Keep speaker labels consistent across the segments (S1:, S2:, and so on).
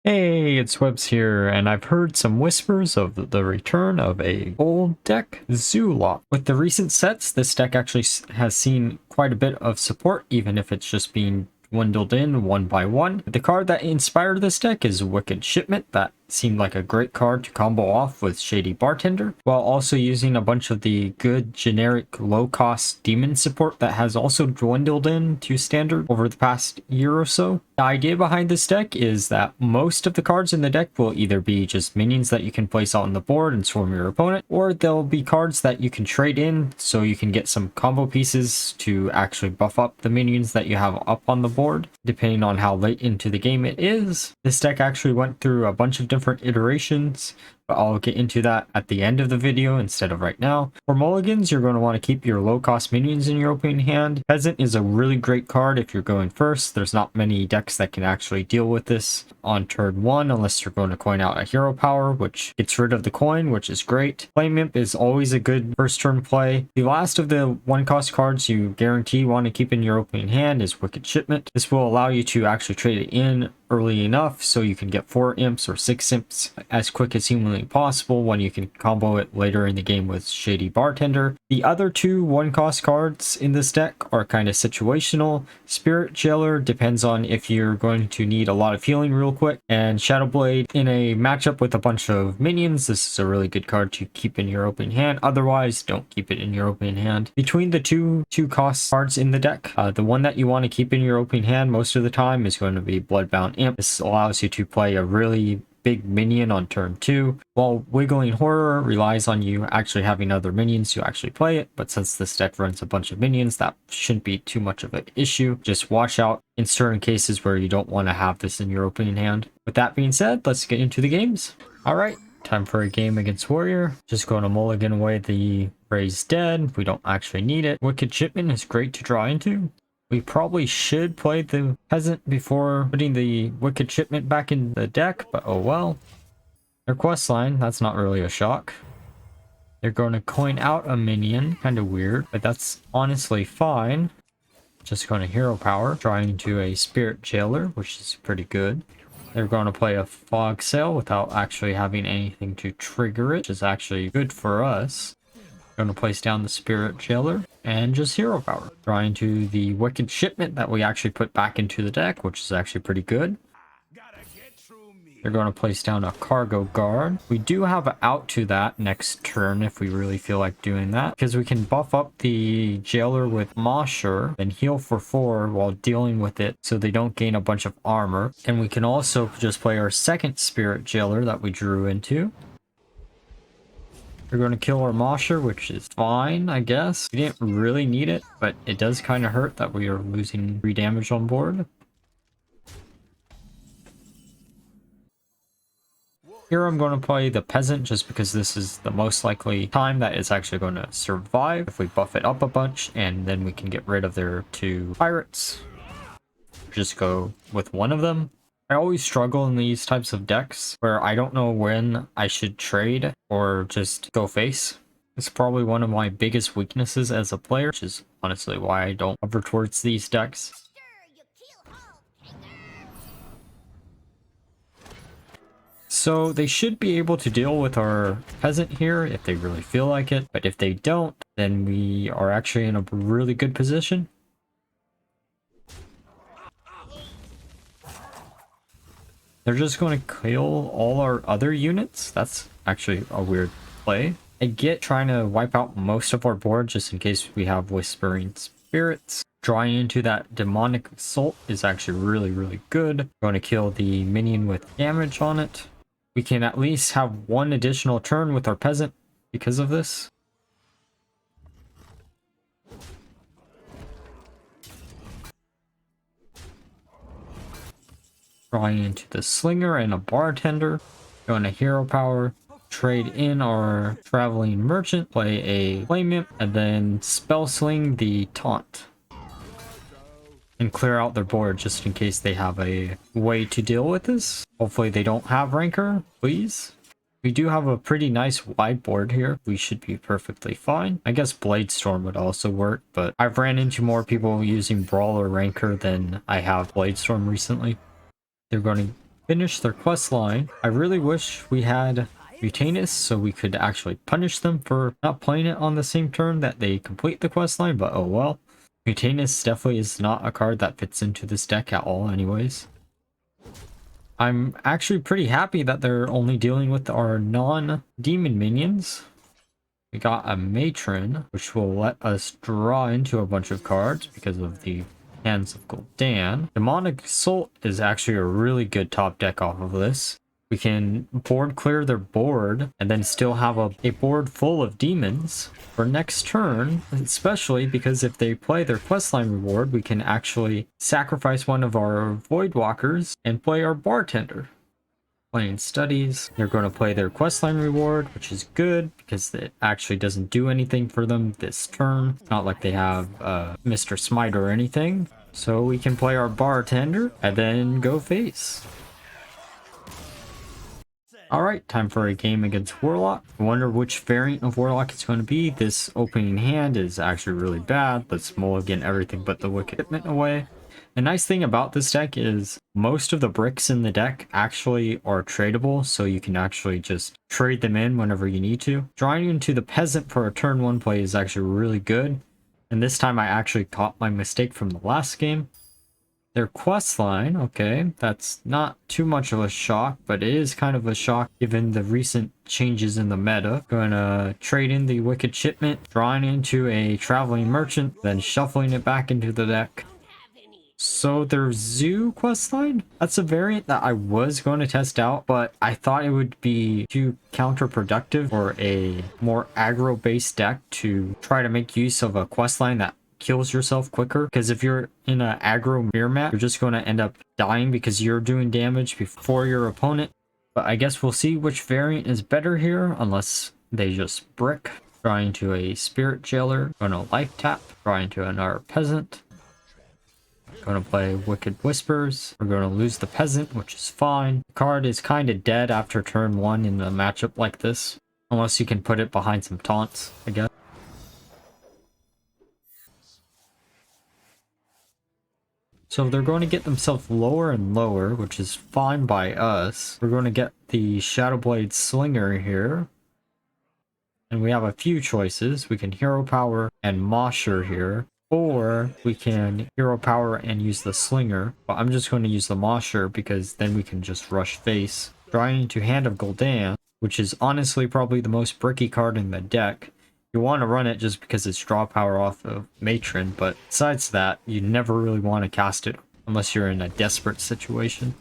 S1: Hey, it's Webs here, and I've heard some whispers of the return of a old deck, ZooLock. With the recent sets, this deck actually has seen quite a bit of support, even if it's just being dwindled in one by one. The card that inspired this deck is Wicked Shipment. That seemed like a great card to combo off with Shady Bartender, while also using a bunch of the good generic low-cost demon support that has also dwindled in to standard over the past year or so. The idea behind this deck is that most of the cards in the deck will either be just minions that you can place out on the board and swarm your opponent, or they'll be cards that you can trade in so you can get some combo pieces to actually buff up the minions that you have up on the board, depending on how late into the game it is. This deck actually went through a bunch of different iterations, but I'll get into that at the end of the video instead of right now. For mulligans, you're going to want to keep your low-cost minions in your opening hand. Peasant is a really great card if you're going first. There's not many decks that can actually deal with this on turn 1 unless you're going to coin out a hero power, which gets rid of the coin, which is great. Flame Imp is always a good first turn play. The last of the 1-cost cards you guarantee want to keep in your opening hand is Wicked Shipment. This will allow you to actually trade it in early enough so you can get 4 imps or 6 imps as quick as humanly possible when you can combo it later in the game with Shady Bartender. The other two 1-cost cards in this deck are kind of situational. Spirit Jailer depends on if you're going to need a lot of healing real quick, and Shadowblade in a matchup with a bunch of minions, this is a really good card to keep in your opening hand. Otherwise, don't keep it in your opening hand. Between the two cost cards in the deck, the one that you want to keep in your opening hand most of the time is going to be Bloodbound Imp. This allows you to play a really big minion on turn 2, while Wiggling Horror relies on you actually having other minions to actually play it, but since this deck runs a bunch of minions, that shouldn't be too much of an issue. Just watch out in certain cases where you don't want to have this in your opening hand. With that being said, let's get into the games. Alright, time for a game against Warrior. Just going to mulligan away the Raised Dead. We don't actually need it. Wicked Shipment is great to draw into. We probably should play the Peasant before putting the Wicked Shipment back in the deck, but oh well. Their quest line, that's not really a shock. They're going to coin out a minion, kind of weird, but that's honestly fine. Just going to hero power, drawing into a Spirit Jailer, which is pretty good. They're going to play a Fog Sail without actually having anything to trigger it, which is actually good for us. Going to place down the Spirit Jailer and just hero power. Drawing to the Wicked Shipment that we actually put back into the deck, which is actually pretty good. They're going to place down a Cargo Guard. We do have an out to that next turn if we really feel like doing that, because we can buff up the Jailer with Mosher and heal for 4 while dealing with it so they don't gain a bunch of armor. And we can also just play our second Spirit Jailer that we drew into. We're going to kill our Mosher, which is fine, I guess. We didn't really need it, but it does kind of hurt that we are losing 3 damage on board. Here I'm going to play the Peasant just because this is the most likely time that it's actually going to survive. If we buff it up a bunch, and then we can get rid of their 2 pirates. Just go with one of them. I always struggle in these types of decks where I don't know when I should trade or just go face. It's probably one of my biggest weaknesses as a player, which is honestly why I don't hover towards these decks. So they should be able to deal with our Peasant here if they really feel like it, but if they don't, then we are actually in a really good position. They're just going to kill all our other units. That's actually a weird play. I get trying to wipe out most of our board just in case we have Whispering Spirits. Drawing into that Demonic Assault is actually really good. Going to kill the minion with damage on it. We can at least have 1 additional turn with our Peasant because of this. Drawing into the Slinger and a Bartender. Going to hero power. Trade in our Traveling Merchant. Play a Flame Imp. And then Spell Sling the Taunt. And clear out their board just in case they have a way to deal with this. Hopefully they don't have Rancor, please. We do have a pretty nice wide board here. We should be perfectly fine. I guess Blade Storm would also work, but I've ran into more people using Brawl or Rancor than I have Blade Storm recently. They're going to finish their quest line. I really wish we had Mutanus so we could actually punish them for not playing it on the same turn that they complete the quest line, but oh well. Mutanus definitely is not a card that fits into this deck at all anyways. I'm actually pretty happy that they're only dealing with our non-demon minions. We got a Matron, which will let us draw into a bunch of cards because of the Hands of Gul'dan. Demonic Assault is actually a really good top deck off of this. We can board clear their board and then still have a board full of demons for next turn, especially because if they play their questline reward, we can actually sacrifice one of our Voidwalkers and play our Bartender. Playing Studies, they're going to play their questline reward, which is good because it actually doesn't do anything for them this turn. It's not like they have Mr. Smite or anything. So we can play our Bartender and then go face. Alright, time for a game against Warlock. I wonder which variant of Warlock it's going to be. This opening hand is actually really bad. Let's mulligan everything but the Wicked Shipment away. The nice thing about this deck is most of the bricks in the deck actually are tradable, so you can actually just trade them in whenever you need to. Drawing into the Peasant for a turn 1 play is actually really good, and this time I actually caught my mistake from the last game. Their quest line, okay, that's not too much of a shock, but it is kind of a shock given the recent changes in the meta. Gonna trade in the Wicked Shipment, drawing into a Traveling Merchant, then shuffling it back into the deck. So their Zoo questline, that's a variant that I was going to test out, but I thought it would be too counterproductive for a more aggro based deck to try to make use of a questline that kills yourself quicker. Because if you're in an aggro mirror map, you're just going to end up dying because you're doing damage before your opponent. But I guess we'll see which variant is better here, unless they just brick. Draw into a Spirit Jailer, going to life tap, draw into another Peasant. Going to play Wicked Whispers. We're going to lose the Peasant, which is fine. The card is kind of dead after turn 1 in a matchup like this. Unless you can put it behind some taunts, I guess. So they're going to get themselves lower and lower, which is fine by us. We're going to get the Shadowblade Slinger here. And we have a few choices. We can Hero Power and Mosher here. Or we can Hero Power and use the Slinger. But I'm just going to use the Mosher because then we can just rush face. Drawing into Hand of Gul'dan, which is honestly probably the most bricky card in the deck. You want to run it just because it's draw power off of Matron, but besides that, you never really want to cast it unless you're in a desperate situation.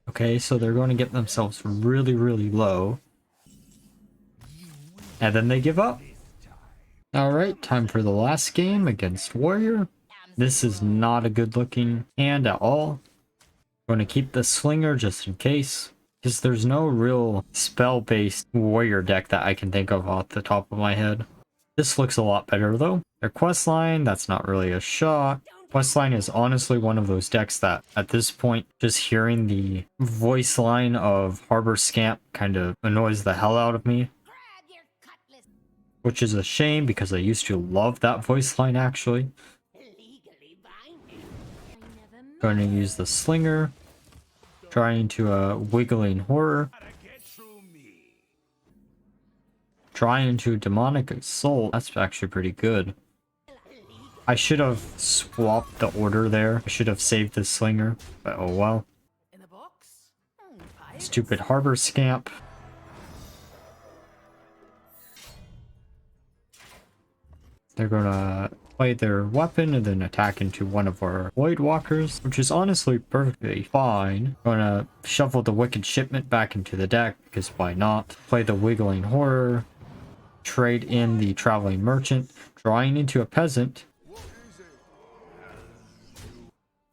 S1: Okay, so they're going to get themselves really, really low. And then they give up. Alright, time for the last game against Warrior. This is not a good looking hand at all. Going to keep the Slinger just in case, because there's no real spell-based Warrior deck that I can think of off the top of my head. This looks a lot better though. Their questline, that's not really a shock. Questline is honestly one of those decks that at this point, just hearing the voice line of Harbor Scamp kind of annoys the hell out of me. Which is a shame because I used to love that voice line actually. Going to use the Slinger. Trying to a Wiggling Horror. Trying to Demonic Assault. That's actually pretty good. I should have swapped the order there. I should have saved the Slinger, but oh well. Stupid Harbor Scamp. They're gonna play their weapon and then attack into one of our Voidwalkers, which is honestly perfectly fine. Gonna shuffle the Wicked Shipment back into the deck, because why not? Play the Wiggling Horror, trade in the Traveling Merchant, drawing into a Peasant.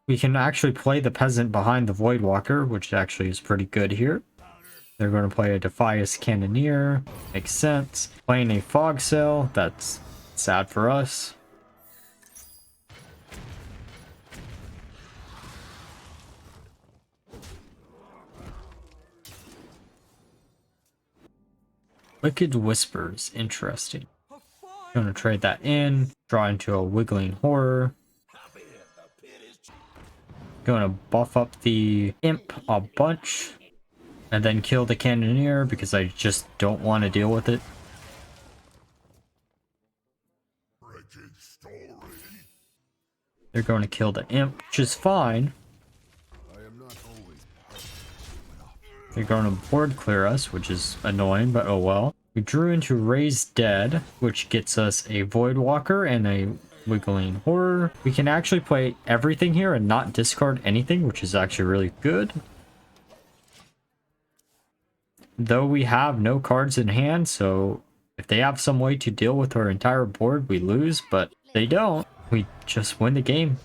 S1: We can actually play the Peasant behind the Voidwalker, which actually is pretty good here. They're going to play a Defias Cannoneer, makes sense. Playing a Fog Sail, that's sad for us. Wicked Whispers, interesting. Gonna trade that in, draw into a Wiggling Horror. Gonna buff up the imp a bunch and then kill the cannoneer because I just don't want to deal with it. They're going to kill the imp, which is fine. They're going to board clear us, which is annoying, but oh well. We drew into Raise Dead, which gets us a Voidwalker and a Wiggling Horror. We can actually play everything here and not discard anything, which is actually really good. Though we have no cards in hand, so if they have some way to deal with our entire board, we lose, but they don't. We just win the game.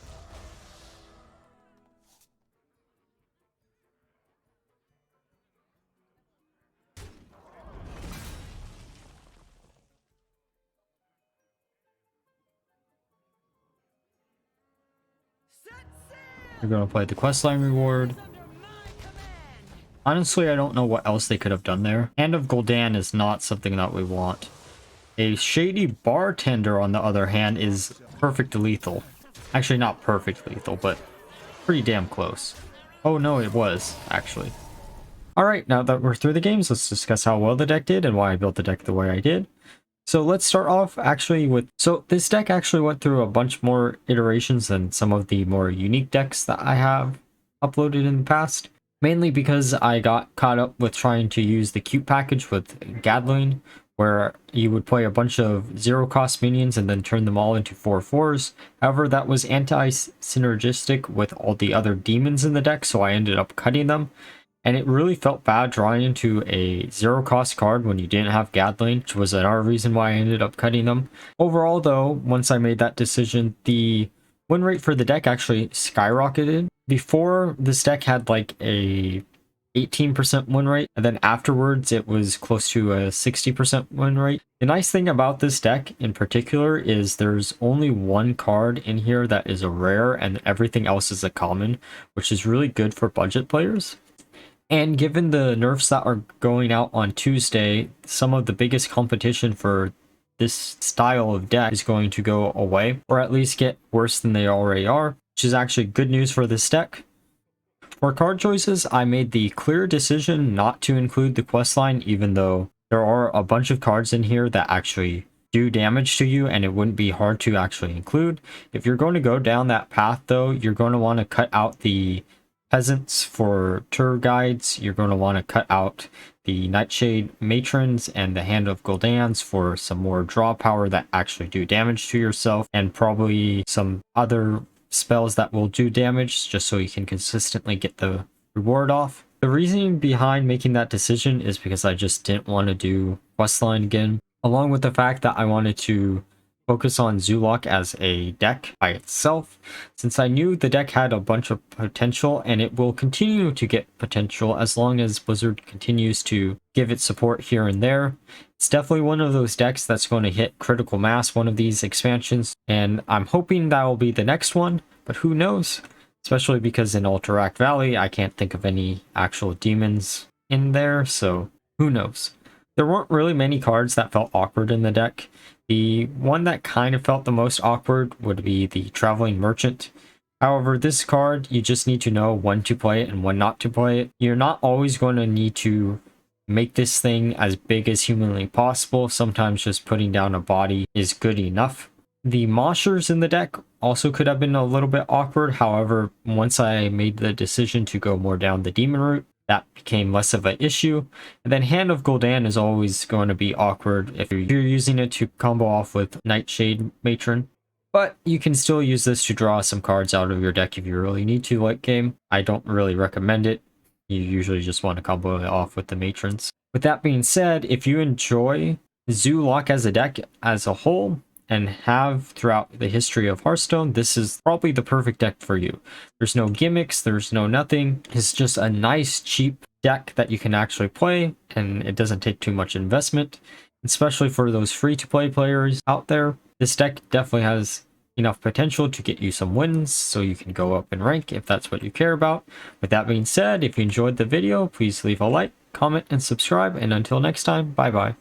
S1: We're going to play the questline reward. Honestly, I don't know what else they could have done there. Hand of Gul'dan is not something that we want. A Shady Bartender, on the other hand, is perfect lethal. Actually, not perfect lethal, but pretty damn close. Oh no, it was, actually. Alright, now that we're through the games, let's discuss how well the deck did and why I built the deck the way I did. So let's start off actually with... So this deck actually went through a bunch more iterations than some of the more unique decks that I have uploaded in the past. Mainly because I got caught up with trying to use the cute package with Gatling, where you would play a bunch of zero-cost minions and then turn them all into 4/4s. However, that was anti-synergistic with all the other demons in the deck, so I ended up cutting them. And it really felt bad drawing into a zero-cost card when you didn't have Gatling, which was another reason why I ended up cutting them. Overall, though, once I made that decision, the win rate for the deck actually skyrocketed. Before, this deck had like a 18% win rate, and then afterwards it was close to a 60% win rate. The nice thing about this deck in particular is there's only one card in here that is a rare and everything else is a common, which is really good for budget players. And given the nerfs that are going out on Tuesday, some of the biggest competition for this style of deck is going to go away, or at least get worse than they already are, which is actually good news for this deck. For card choices, I made the clear decision not to include the questline, even though there are a bunch of cards in here that actually do damage to you, and it wouldn't be hard to actually include. If you're going to go down that path, though, you're going to want to cut out the Peasants for tour guides. You're going to want to cut out the Nightshade Matrons and the Hand of Gul'dans for some more draw power that actually do damage to yourself, and probably some other spells that will do damage just so you can consistently get the reward off. The reasoning behind making that decision is because I just didn't want to do questline again, along with the fact that I wanted to focus on ZooLock as a deck by itself, since I knew the deck had a bunch of potential, and it will continue to get potential as long as Blizzard continues to give it support here and there. It's definitely one of those decks that's going to hit critical mass one of these expansions, and I'm hoping that will be the next one, but who knows? Especially because in Alterac Valley, I can't think of any actual demons in there, so who knows? There weren't really many cards that felt awkward in the deck. The one that kind of felt the most awkward would be the Traveling Merchant. However, this card, you just need to know when to play it and when not to play it. You're not always going to need to make this thing as big as humanly possible. Sometimes just putting down a body is good enough. The Moshers in the deck also could have been a little bit awkward. However, once I made the decision to go more down the demon route, that became less of an issue. And then Hand of Gul'dan is always going to be awkward if you're using it to combo off with Nightshade Matron. But you can still use this to draw some cards out of your deck if you really need to late game. I don't really recommend it. You usually just want to combo it off with the Matrons. With that being said, if you enjoy ZooLock as a deck as a whole, and have throughout the history of Hearthstone, this is probably the perfect deck for you. There's no gimmicks, there's no nothing. It's just a nice, cheap deck that you can actually play, and it doesn't take too much investment. Especially for those free-to-play players out there, this deck definitely has enough potential to get you some wins, so you can go up in rank if that's what you care about. With that being said, if you enjoyed the video, please leave a like, comment, and subscribe, and until next time, bye-bye.